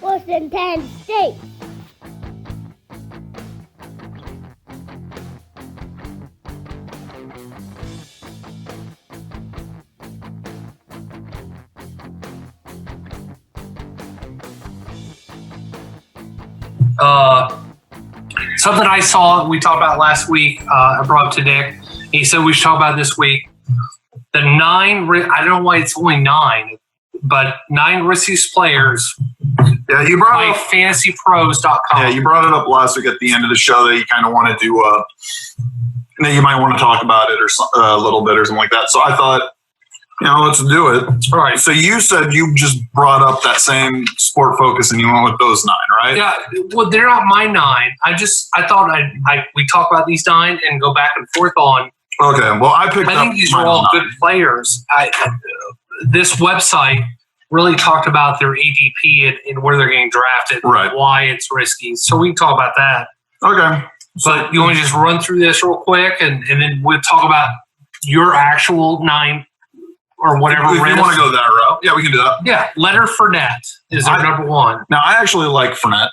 Washington State. Something I saw we talked about last week, I brought up to Dick. He said we should talk about it this week. The I don't know why it's only 9, but 9 riskiest players. Yeah, you brought it up. FantasyPros.com. Yeah, you brought it up last week at the end of the show that you kind of wanted to, that you might want to talk about it or a little bit or something like that. So I thought, let's do it. All right. So you said you just brought up that same sport focus and you went with those 9, right? Yeah. Well, they're not my 9. I thought we talk about these 9 and go back and forth on. Okay. Well, I think these are all 9 good players. This website really talked about their ADP and where they're getting drafted, right? And why it's risky. So we can talk about that. Okay. But you want to just run through this real quick, and then we'll talk about your actual 9 or whatever. If you want to go that route, yeah, we can do that. Yeah, Leonard Fournette is our number 1. Now, I actually like Fournette.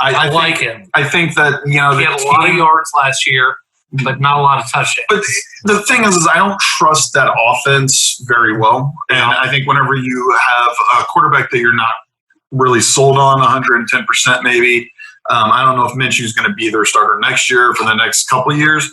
I like him. I think that, he had a lot of yards last year, but not a lot of touchdowns. But the thing is I don't trust that offense very well. And I think whenever you have a quarterback that you're not really sold on 110% maybe, I don't know if Minshew's going to be their starter next year for the next couple of years.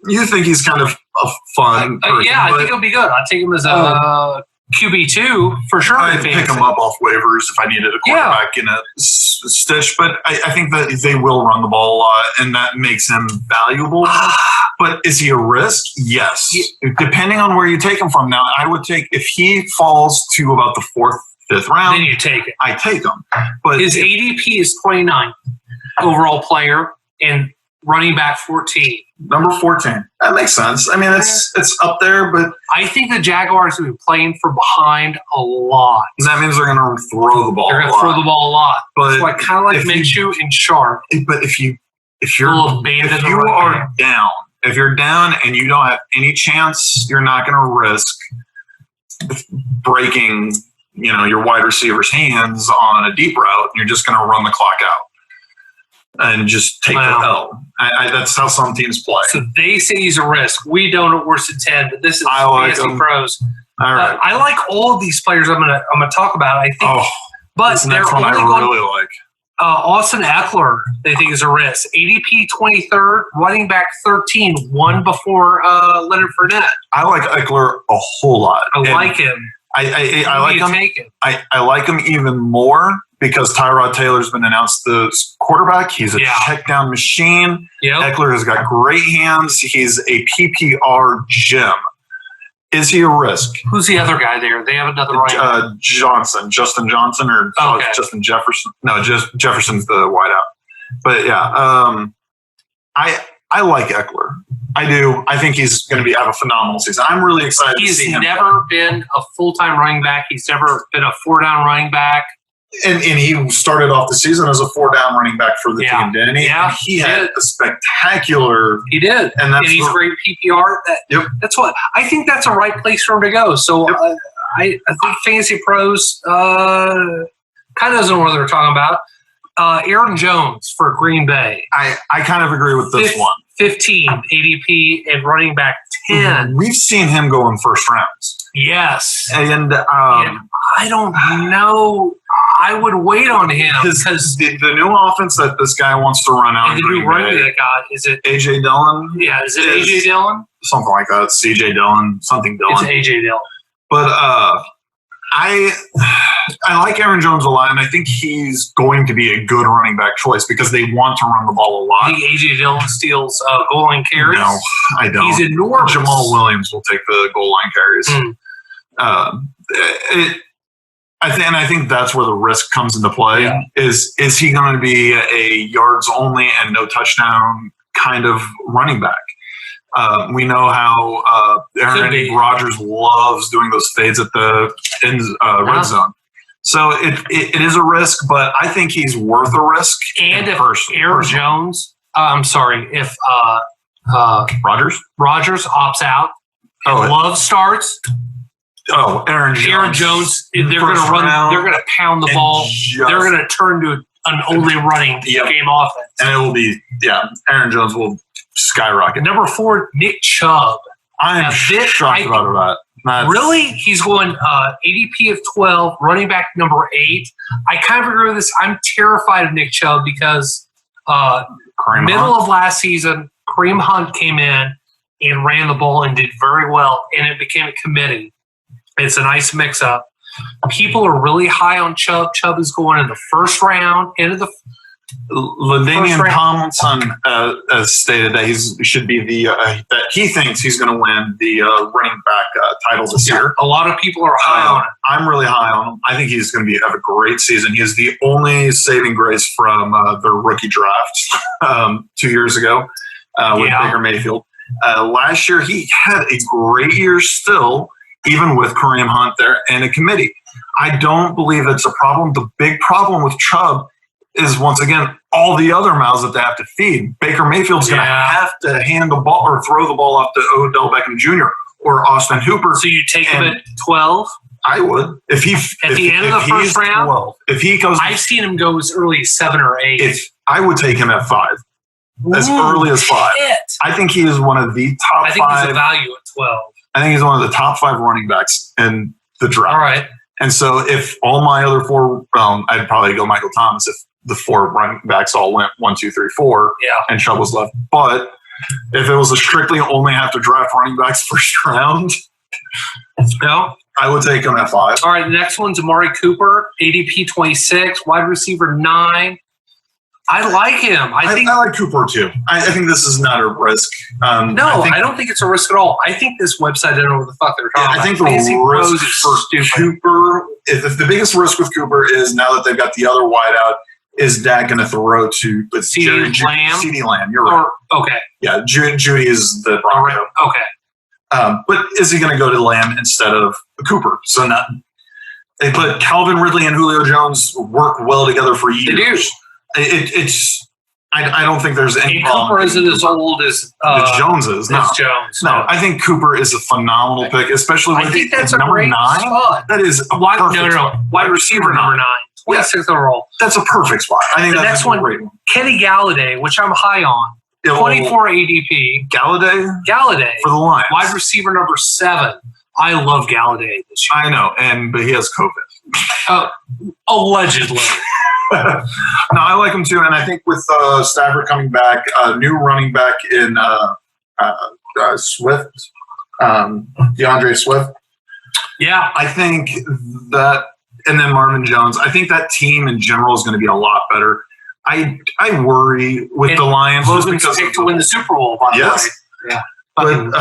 You think he's kind of a fun person. Yeah, I think he'll be good. I'll take him as a QB2 for sure. I'd pick him up off waivers if I needed a quarterback in a stitch. But I think that they will run the ball a lot, and that makes him valuable. But is he a risk? Yes. Depending on where you take him from. Now, I would take, if he falls to about the 4th, 5th round, then you take it. I take him. But his ADP is 29 overall player and running back 14. Number 14. That makes sense. I mean, it's up there, but I think the Jaguars have been playing from behind a lot. That means they're going to throw the ball. They're going to throw the ball a lot. But so kind of like Minshew and Sharp. But if you're down and you don't have any chance, you're not going to risk breaking, your wide receiver's hands on a deep route. You're just going to run the clock out and just take the L. That's how some teams play. So they say he's a risk. We don't at worse than 10, but this is Fantasy Pros. All right. I like all of these players I'm gonna talk about. I think, but they're one I really like. Austin Eckler, they think is a risk. ADP 23rd, running back 13, 1 before Leonard Fournette. I like Eckler a whole lot. I like him. I like him. I like him even more because Tyrod Taylor's been announced the quarterback. He's a check down machine. Yep. Eckler has got great hands. He's a PPR gem. Is he a risk? Who's the other guy there? They have another Justin Johnson or Justin Jefferson. No, just Jefferson's the wideout. But yeah, I like Eckler. I do. I think he's going to have a phenomenal season. I'm really excited to see him. He's never been a full-time running back. He's never been a 4-down running back. And he started off the season as a 4-down running back for the team, didn't he? Yeah, and he had a spectacular. He did, and he's great PPR. That's what I think. That's a right place for him to go. So I think Fantasy Pros kind of doesn't know what they're talking about. Aaron Jones for Green Bay. I kind of agree with this one. 15 ADP and running back 10. We've seen him go in first rounds. Yes, and I don't know. I would wait on him because the new offense that this guy wants to run out. And the new running back guy, is it AJ Dillon? Yeah, is it AJ Dillon? Something like that. It's CJ Dillon, something Dillon. It's AJ Dillon. But I like Aaron Jones a lot, and I think he's going to be a good running back choice because they want to run the ball a lot. I think AJ Dillon steals goal line carries. No, I don't. He's enormous. Jamal Williams will take the goal line carries. I think that's where the risk comes into play. Yeah. Is he going to be a yards only and no touchdown kind of running back? We know how Aaron Rodgers loves doing those fades at the end red zone. So it is a risk, but I think he's worth a risk. And if Aaron Jones, if Rodgers opts out and Love starts, Oh, Aaron Jones. They're going to run. They're going to pound the ball. They're going to turn to an only running game offense. And it will be, Aaron Jones will skyrocket. Number 4, Nick Chubb. I'm shocked about that. Really? He's going ADP of 12, running back number 8. I kind of agree with this. I'm terrified of Nick Chubb because middle of last season, Kareem Hunt came in and ran the ball and did very well, and it became a committee. It's a nice mix-up. People are really high on Chubb. Chubb is going in the first round, into the LaDainian Tomlinson has stated that he should be that he thinks he's going to win the running back title this year. A lot of people are high on him. I'm really high on him. I think he's going to have a great season. He is the only saving grace from the rookie draft 2 years ago with Baker Mayfield. Last year, he had a great year still, even with Kareem Hunt there and a committee. I don't believe it's a problem. The big problem with Chubb is, once again, all the other mouths that they have to feed. Baker Mayfield's going to have to hand the ball or throw the ball off to Odell Beckham Jr. or Austin Hooper. So you take him at 12? I would. If he at the end of the first round? 12, if he goes, I've seen him go as early as 7 or 8. I would take him at 5. As early as 5. Shit. I think he is one of the top 5. I think he's a value at 12. I think he's one of the top 5 running backs in the draft. All right. And so if all my other 4, I'd probably go Michael Thomas if the 4 running backs all went 1, 2, 3, 4, and Chubb was left. But if it was a strictly only have to draft running backs first round, I would take him at 5. All right, the next one's Amari Cooper, ADP 26, wide receiver 9. I like him. I like Cooper too. I think this is not a risk. I don't think it's a risk at all. I think this website, I don't know what the fuck they're talking about. I think the risk for Cooper, if the biggest risk with Cooper is now that they've got the other wideout, is Dak going to throw to CeeDee Lamb? CeeDee Lamb, you're right. Okay. Yeah, Judy is the Bronco. Okay. But is he going to go to Lamb instead of Cooper? So not. But Calvin Ridley and Julio Jones work well together for years. They do. I don't think there's any problem. Cooper isn't as old as Jones is. No, Jones. No, I think Cooper is a phenomenal pick, especially when I think that's a number great 9. spot. That is a perfect spot. Wide receiver number 9. 26th overall. That's a perfect spot. I think the that's next a great one. Kenny Galladay, which I'm high on. 24 ADP. Galladay for the Lions. Wide receiver number 7. I love Galladay this year. I know, but he has COVID. Allegedly. No, I like him too, and I think with Stafford coming back, new running back in Swift, DeAndre Swift. Yeah, I think that, and then Marvin Jones. I think that team in general is going to be a lot better. I worry with the Lions Logan's picked to win the Super Bowl. By the way, yeah. But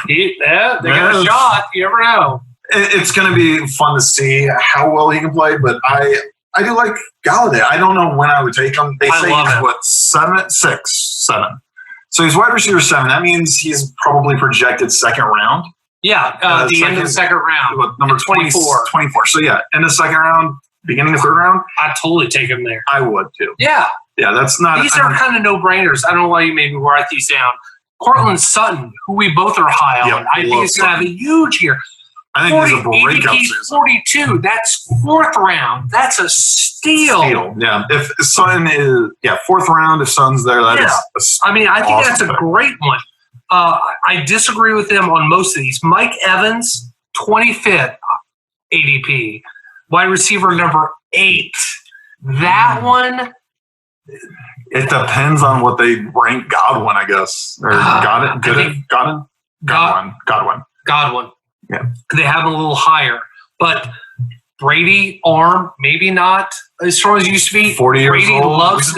they got a shot. You never know. It's going to be fun to see how well he can play, but I do like Galladay. I don't know when I would take him. They say he's 7. So he's wide receiver 7. That means he's probably projected second round. Yeah, the end of the second round. Number 24. 24. So yeah, end of second round, beginning of third round. I'd totally take him there. I would too. Yeah. Yeah, that's not. These are kind of no-brainers. I don't know why you made me write these down. Cortland Sutton, who we both are high on. I think he's going to have a huge year. I think he's a breakout season. 42. That's 4th round. That's a steal. Yeah. If Sutton is 4th round, if Sutton's there, that is. I think that's a great one. I disagree with them on most of these. Mike Evans, 25th ADP, wide receiver number 8. That one. It depends on what they rank Godwin, I guess. Or Godwin. Yeah. They have a little higher. But Brady, arm, maybe not as strong as he used to be. 40 years Brady old. loves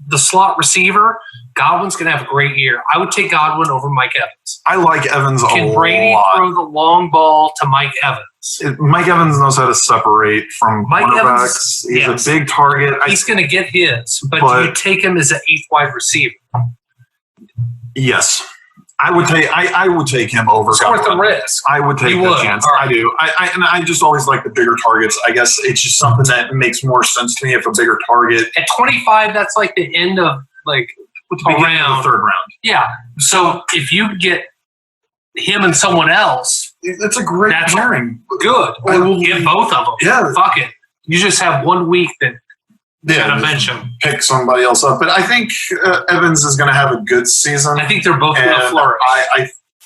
the slot receiver. Godwin's going to have a great year. I would take Godwin over Mike Evans. I like Evans a lot. Can Brady throw the long ball to Mike Evans? Mike Evans knows how to separate from quarterbacks. He's a big target. He's going to get his, but do you take him as an 8th wide receiver? Yes. I would take him over. It's worth the risk. I would take that chance. Right. I do. I just always like the bigger targets. I guess it's just something that makes more sense to me if a bigger target. At 25, that's like the end of the third round. Yeah. So if you get him and someone else, it's a great pairing. Good. I will get both of them. Yeah. Fuck it. You just have 1 week that you gotta bench them. Pick somebody else up. But I think Evans is going to have a good season. I think they're both going to flourish.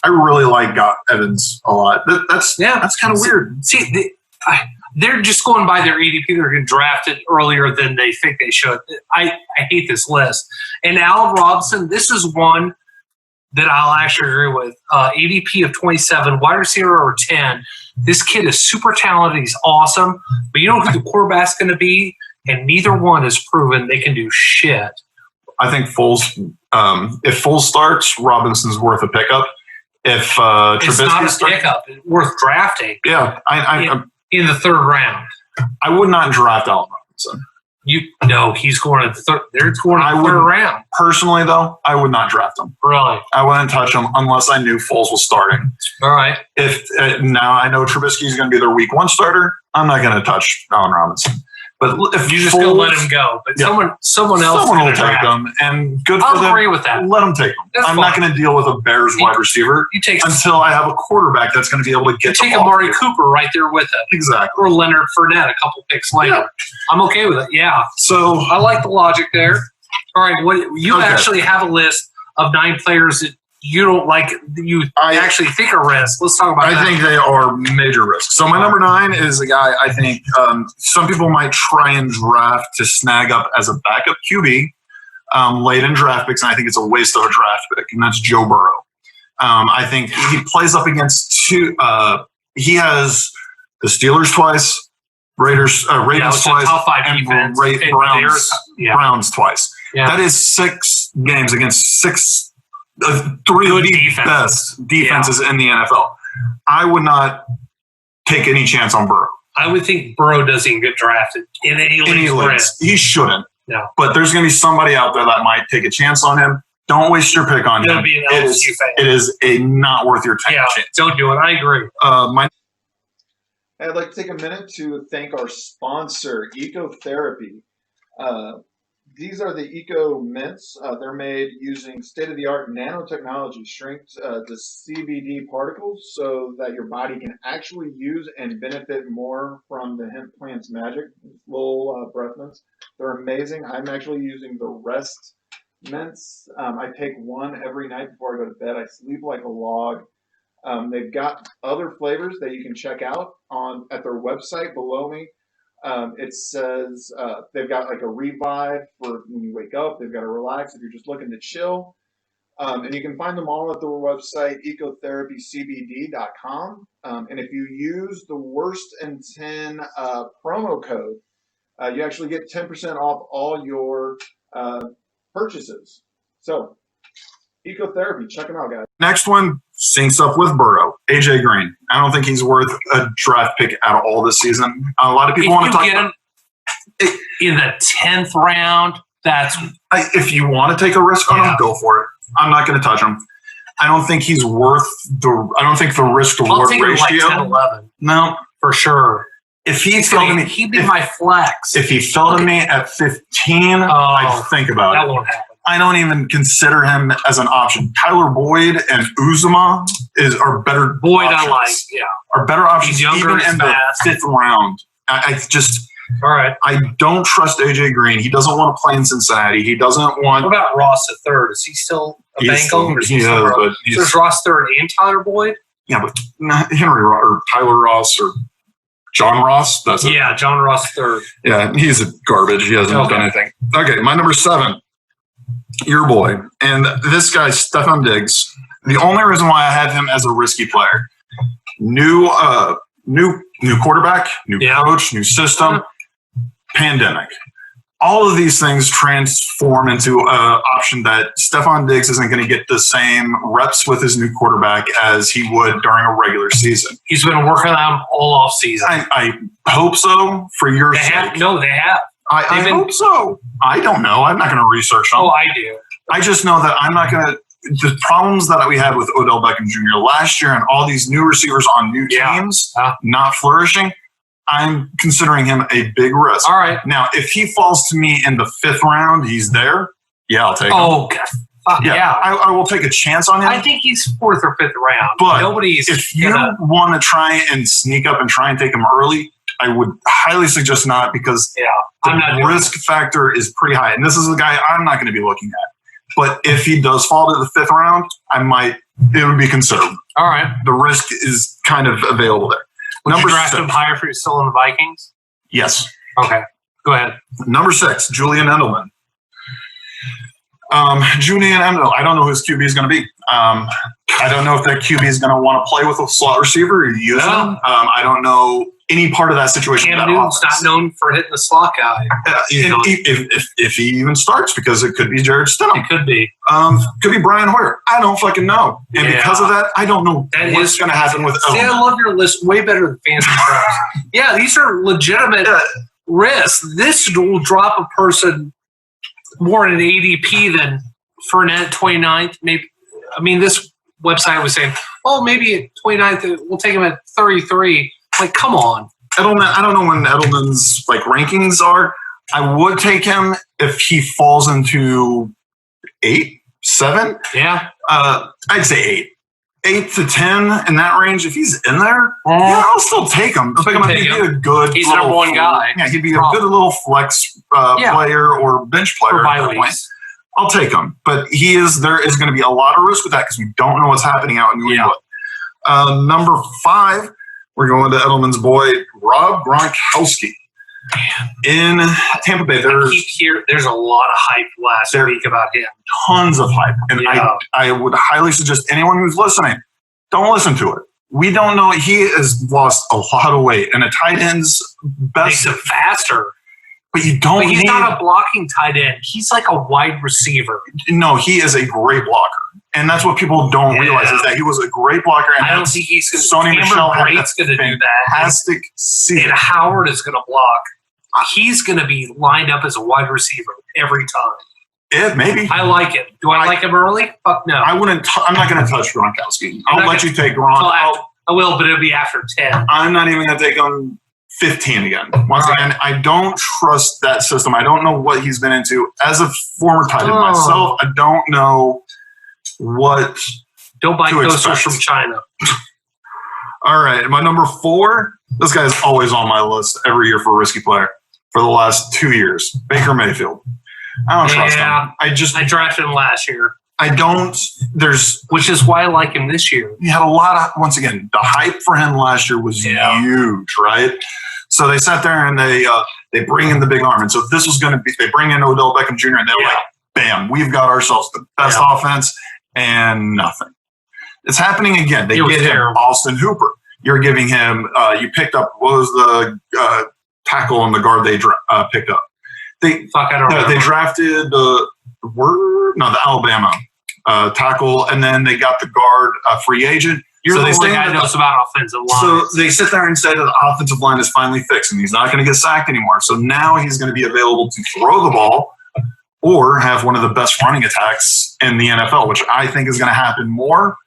I really like Evans a lot. That's kind of weird. See, they're just going by their ADP. They're getting drafted earlier than they think they should. I hate this list. And Allen Robinson, this is one that I'll actually agree with. ADP of 27, wide receiver or 10. This kid is super talented. He's awesome. But you know who the quarterback's going to be? And neither one has proven they can do shit. I think Foles, if Foles starts, Robinson's worth a pickup. If it's not a pickup, it's worth drafting. Yeah, in the 3rd round. I would not draft Allen Robinson. He's going in the third. They're going in the 3rd round. Personally, though, I would not draft him. Really, I wouldn't touch him unless I knew Foles was starting. All right. If now I know Trubisky is going to be their Week 1 starter, I'm not going to touch Allen Robinson. But if you just going to let him go, but someone else will take him, and good for them. I'll agree with that. Let him take him. I'm not going to deal with a Bears wide receiver until I have a quarterback that's going to be able to get. Take Amari Cooper right there with it, exactly, or Leonard Fournette a couple picks later. Yeah. I'm okay with it. Yeah. So I like the logic there. All right, actually have a list of 9 players that you don't like. I actually think are risks. Let's talk about that. I think they are major risks. So my number 9 is a guy I think some people might try and draft to snag up as a backup QB late in draft picks, and I think it's a waste of a draft pick, and that's Joe Burrow. I think he plays up against 2. He has the Steelers twice, Ravens twice, top 5 and Browns twice. Yeah. That is 6 games against 3 of the best defenses in the NFL. I would not take any chance on Burrow. I would think Burrow doesn't even get drafted in any leagues. He shouldn't. No. But there's going to be somebody out there that might take a chance on him. Don't waste your pick on him. Be an LSU fan. It is a not worth your time. Yeah, don't do it. I agree. I'd like to take a minute to thank our sponsor, Ecotherapy. These are the Eco Mints. They're made using state-of-the-art nanotechnology, strength to CBD particles, so that your body can actually use and benefit more from the hemp plant's magic. Little breath mints. They're amazing. I'm actually using the Rest mints. I take one every night before I go to bed. I sleep like a log. They've got other flavors that you can check out at their website below me. It says they've got like a revive for when you wake up. They've got a relax if you're just looking to chill. And you can find them all at their website, ecotherapycbd.com. And if you use the Worst in 10 promo code, you actually get 10% off all your purchases. So, Ecotherapy, check them out, guys. Next one syncs up with Burrow, AJ Green. I don't think he's worth a draft pick at all this season. A lot of people want to talk about him in the 10th round. If you want to take a risk on him, go for it. I'm not going to touch him. I don't think he's worth I don't think the risk to reward ratio. Like 10, 11. No, for sure. If he fell to me, he'd be my flex. If he fell to me at 15, I'd think about it. That won't happen. I don't even consider him as an option. Tyler Boyd and Uzomah are better. Boyd, options. Are better options. He's younger, even in the 5th round. All right. I don't trust AJ Green. He doesn't want to play in Cincinnati. He doesn't want. What about Ross at 3rd? Is he still a Bengal? So is Ross 3rd and Tyler Boyd? Yeah, but Henry or Tyler Ross or John Ross. That's it. Yeah, John Ross 3rd. Yeah, he's garbage. He hasn't done anything. Okay, my number 7. Your boy. And this guy, Stephon Diggs. The only reason why I have him as a risky player, new quarterback, new coach, new system, pandemic. All of these things transform into an option that Stephon Diggs isn't going to get the same reps with his new quarterback as he would during a regular season. He's been working on him all off season. I hope so for your sake. No, they have. I hope so. I don't know. I'm not going to research them. Oh, I do. I just know that I'm not going to. The problems that we had with Odell Beckham Jr. last year and all these new receivers on new teams not flourishing, I'm considering him a big risk. All right. Now, if he falls to me in the 5th round, he's there. Yeah, I'll take him. Oh, Fuck yeah. I will take a chance on him. I think he's 4th or 5th round. But nobody's. If you want to try and sneak up and try and take him early, I would highly suggest not, because the risk factor is pretty high. And this is a guy I'm not going to be looking at. But if he does fall to the 5th round, it would be considered. All right. The risk is kind of available there. Would you draft him higher if he was still in the Vikings? Yes. Okay. Go ahead. Number 6, Julian Edelman. Julian Edelman, I don't know who his QB is going to be. I don't know if that QB is going to want to play with a slot receiver or use him. I don't know any part of that situation. Cam Newton's not known for hitting the slot guy. If he even starts, because it could be Jared Stidham. It could be. Could be Brian Hoyer. I don't fucking know. And because of that, I don't know what's going to happen with Edelman. See, I love your list way better than Fantasy Pros. Yeah, these are legitimate risks. This will drop a person more in an ADP than Fournette 29th. Maybe. I mean, this website was saying, maybe at 29th, we'll take him at 33. Like, come on. I don't know when Edelman's rankings are. I would take him if he falls into 8, 7. Yeah. I'd say 8. 8 to 10 in that range. If he's in there, I'll still take him. He'd be a good. He's number 1 guy. Yeah, he'd be a good little flex player or bench player at that point. I'll take him, but there is going to be a lot of risk with that because we don't know what's happening out in New England. Number 5. We're going to Edelman's boy, Rob Gronkowski. In Tampa Bay, there's a lot of hype last week about him. Tons of hype. And I would highly suggest anyone who's listening, don't listen to it. We don't know. He has lost a lot of weight. And a tight end's best. Makes him faster. But you don't He's not a blocking tight end. He's like a wide receiver. No, he is a great blocker. And that's what people don't realize is that he was a great blocker. And I don't think he's going to. Sony Michel had Reid's going to do that. Fantastic season. And Howard is going to block. He's going to be lined up as a wide receiver every time. Yeah, maybe. I like him. Do I like him early? Fuck no. I wouldn't. I'm not going to touch Gronkowski. I'll let you take Gronk. I will, but it'll be after 10. I'm not even going to take him 15 again. Once again, I don't trust that system. I don't know what he's been into. As a former tight end myself, I don't know what. Don't buy coasters from China. All right, my number 4. This guy is always on my list every year for a risky player for the last 2 years. Baker Mayfield. I don't trust him. I drafted him last year. I don't. Which is why I like him this year. He had a lot of. Once again, the hype for him last year was huge, right? So they sat there and they bring in the big arm, and so this was going to be. They bring in Odell Beckham Jr. and they're like, "Bam, we've got ourselves the best offense," and nothing. It's happening again. They get him Austin Hooper. You're giving him. You picked up what was the tackle and the guard they picked up. They drafted the Alabama tackle, and then they got the guard free agent. You're the only guy who knows about offensive line. So they sit there and say that the offensive line is finally fixed, and he's not going to get sacked anymore. So now he's going to be available to throw the ball or have one of the best running attacks in the NFL, which I think is going to happen more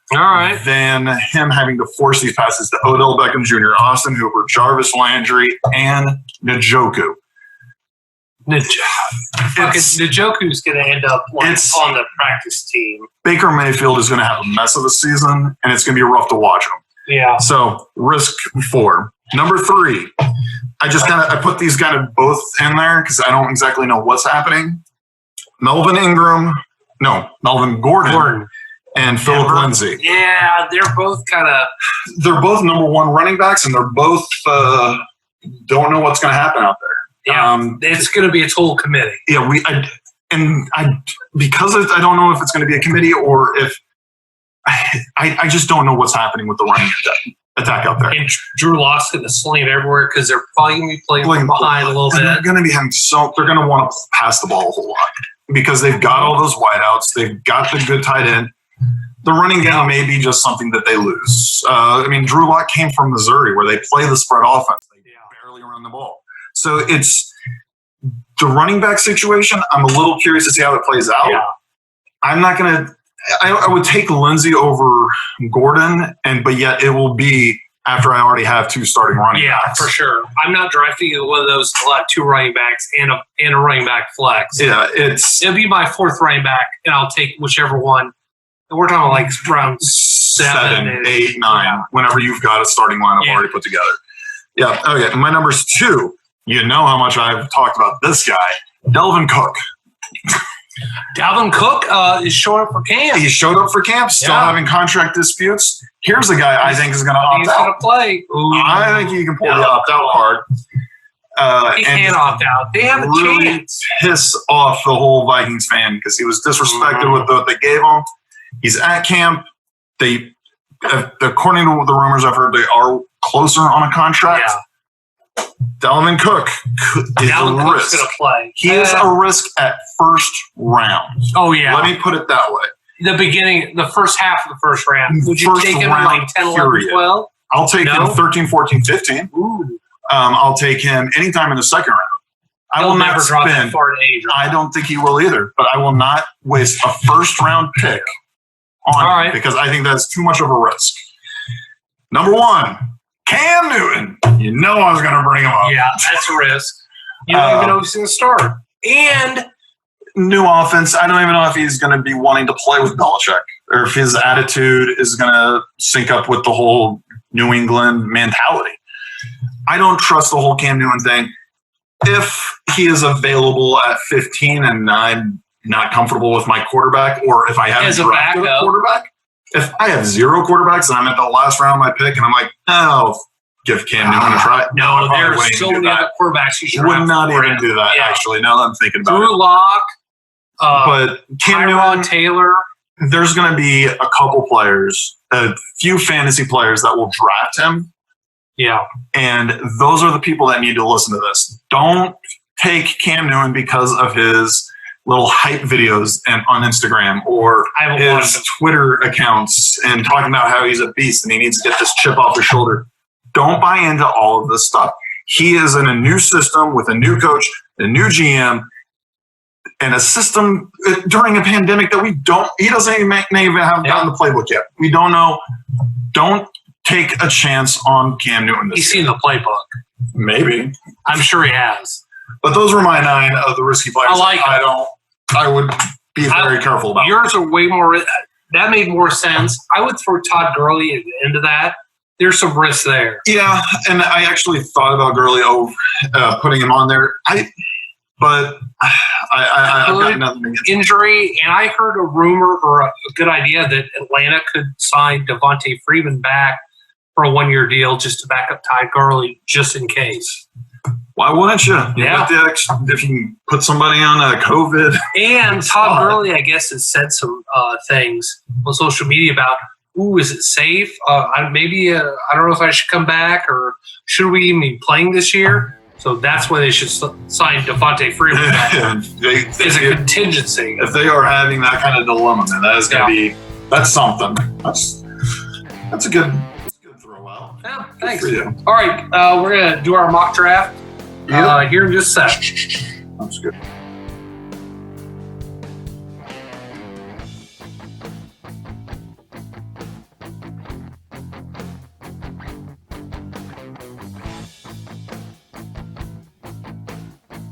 than him having to force these passes to Odell Beckham Jr., Austin Hooper, Jarvis Landry, and Njoku. Njoku's going to end up on the practice team. Baker Mayfield is going to have a mess of a season, and it's going to be rough to watch him. Yeah. So risk 4. Number 3. I put these kind of both in there because I don't exactly know what's happening. Melvin Gordon. And Philip Lindsay. Yeah, they're both number 1 running backs, and they're both don't know what's going to happen out there. Yeah, it's going to be a total committee. Yeah, because I don't know if it's going to be a committee or if I just don't know what's happening with the running attack out there. And Drew Lock's going to sling it everywhere because they're probably going to be playing from behind a little bit. They're going to be they're going to want to pass the ball a whole lot because they've got all those wideouts. They've got the good tight end. The running game may be just something that they lose. Drew Lock came from Missouri where they play the spread offense. They barely run the ball. So it's the running back situation. I'm a little curious to see how it plays out. Yeah. I'm not going to – I would take Lindsey over Gordon, but yet it will be after I already have 2 starting running backs. Yeah, for sure. I'm not drafting one of those 2 running backs and a running back flex. Yeah, it'll be my 4th running back, and I'll take whichever one. And we're talking like round 7, 8, 9, whenever you've got a starting lineup already put together. Yeah, okay. My number's 2. You know how much I've talked about this guy, Dalvin Cook. Dalvin Cook is showing up for camp. He showed up for camp, still having contract disputes. Here's a guy I think is going to opt out. He's going to play. Ooh. I think he can pull the opt-out card. He can't opt out. They have a chance. Piss off the whole Vikings fan because he was disrespected with what they gave him. He's at camp. According to the rumors I've heard, they are closer on a contract. Yeah. Dalvin Cook is a risk. Gonna play. He is a risk at first round. Oh, yeah. Let me put it that way. The first half of the first round. Would you take him in like 10, 11, 12? I'll take him 13, 14, 15. Ooh. I'll take him anytime in the second round. I will never drop that far in age. I don't think he will either, but I will not waste a first round pick on him because I think that's too much of a risk. Number 1, Cam Newton. You know I was going to bring him up. Yeah, that's a risk. You don't even know if he's going to start. And new offense. I don't even know if he's going to be wanting to play with Belichick or if his attitude is going to sync up with the whole New England mentality. I don't trust the whole Cam Newton thing. If he is available at 15 and I'm not comfortable with my quarterback, or if I haven't drafted a quarterback, if I have 0 quarterbacks and I'm at the last round of my pick and I'm like, give Cam Newton a try. No, there's so many other quarterbacks you should would not even do that, actually, now that I'm thinking about it. Drew Lock, but Cam Newton, Taylor. There's going to be a couple players, a few fantasy players that will draft him. Yeah. And those are the people that need to listen to this. Don't take Cam Newton because of his little hype videos on Instagram or his Twitter accounts and talking about how he's a beast and he needs to get this chip off his shoulder. Don't buy into all of this stuff. He is in a new system with a new coach, a new GM, and a system during a pandemic that he doesn't even have gotten the playbook yet. We don't know. Don't take a chance on Cam Newton. He's seen the playbook. Maybe. I'm sure he has. But those were my 9 of the risky players. I would be very careful about. Yours are way more. That made more sense. I would throw Todd Gurley into that. There's some risk there. Yeah, and I actually thought about Gurley putting him on there. But I've got nothing against injury, and I heard a rumor or a good idea that Atlanta could sign Devontae Freeman back for a 1-year deal just to back up Todd Gurley, just in case. Why wouldn't you? If you can put somebody on COVID. And Todd Gurley, I guess, has said some things on social media about, is it safe? I don't know if I should come back or should we even be playing this year? So that's why they should sign Devontae Freeman back as a contingency. If they are having that kind of dilemma, man, that is going to be that's something. That's a good throw out. Yeah, thanks. All right, we're going to do our mock draft here in just a sec. That's good.